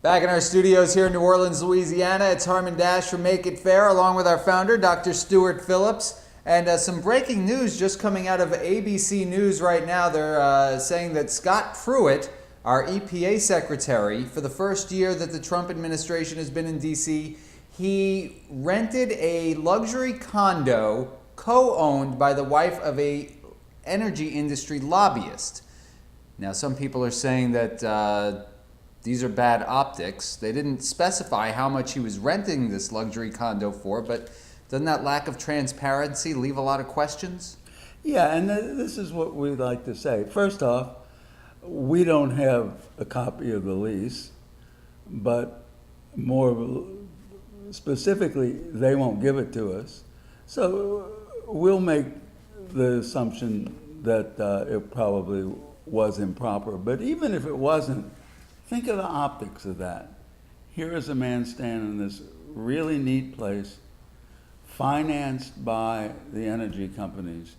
Back in our studios here in New Orleans, Louisiana, it's Harmon Dash from Make It Fair, along with our founder, Dr. Stuart Phillips. And some breaking news just coming out of ABC News right now. They're saying that Scott Pruitt, our EPA secretary, for the first year that the Trump administration has been in D.C., he rented a luxury condo co-owned by the wife of a energy industry lobbyist. Now, some people are saying that these are bad optics. They didn't specify how much he was renting this luxury condo for, but doesn't that lack of transparency leave a lot of questions? Yeah, and this is what we'd like to say. First off, we don't have a copy of the lease, but more specifically, they won't give it to us. So we'll make the assumption that it probably was improper. But even if it wasn't, think of the optics of that. Here is a man standing in this really neat place, financed by the energy companies,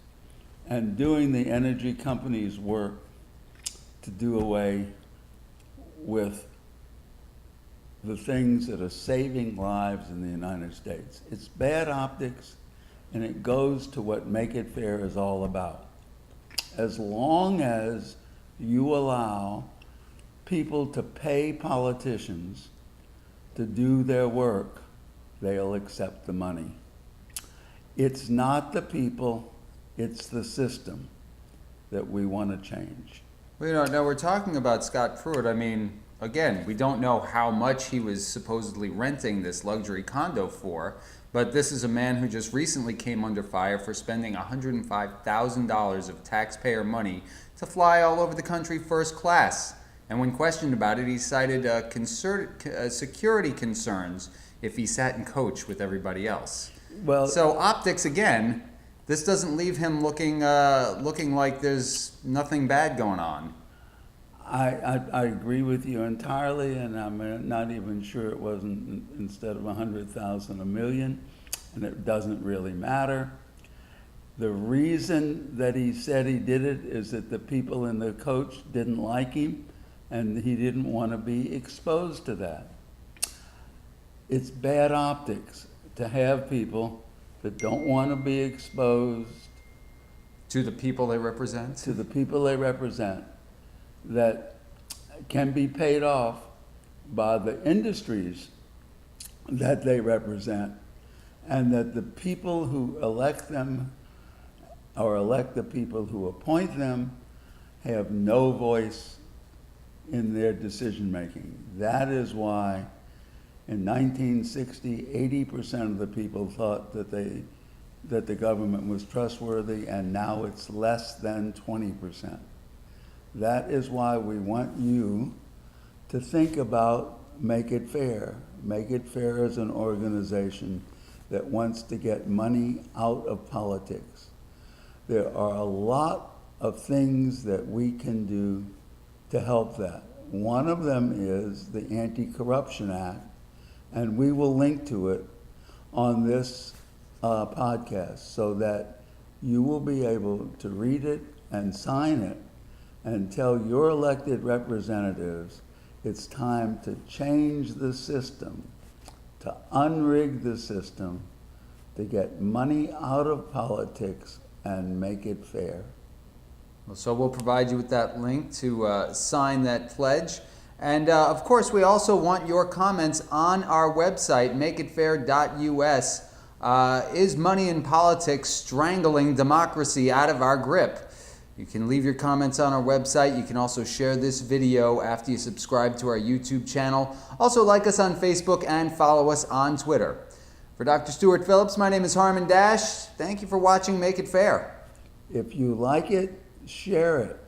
and doing the energy companies' work to do away with the things that are saving lives in the United States. It's bad optics, and it goes to what Make It Fair is all about. As long as you allow people to pay politicians to do their work, they'll accept the money. It's not the people, it's the system that we want to change. Well, now we're talking about Scott Pruitt. I mean, again, we don't know how much he was supposedly renting this luxury condo for, but this is a man who just recently came under fire for spending $105,000 of taxpayer money to fly all over the country first class. And when questioned about it, he cited security concerns if he sat in coach with everybody else. Well, so optics again. This doesn't leave him looking like there's nothing bad going on. I agree with you entirely, and I'm not even sure it wasn't instead of 100,000, $1 million, and it doesn't really matter. The reason that he said he did it is that the people in the coach didn't like him, and he didn't want to be exposed to that. It's bad optics to have people that don't want to be exposed to the people they represent? To the people they represent, that can be paid off by the industries that they represent, and that the people who elect them or elect the people who appoint them have no voice in their decision making. That is why in 1960, 80% of the people thought that the government was trustworthy, and now it's less than 20%. That is why we want you to think about Make It Fair. Make It Fair is an organization that wants to get money out of politics. There are a lot of things that we can do to help that. One of them is the Anti-Corruption Act, and we will link to it on this podcast so that you will be able to read it and sign it and tell your elected representatives it's time to change the system, to unrig the system, to get money out of politics and make it fair. So we'll provide you with that link to sign that pledge. And of course, we also want your comments on our website, makeitfair.us. Is money in politics strangling democracy out of our grip? You can leave your comments on our website. You can also share this video after you subscribe to our YouTube channel. Also, like us on Facebook and follow us on Twitter. For Dr. Stuart Phillips, my name is Harmon Dash. Thank you for watching Make It Fair. If you like it, share it.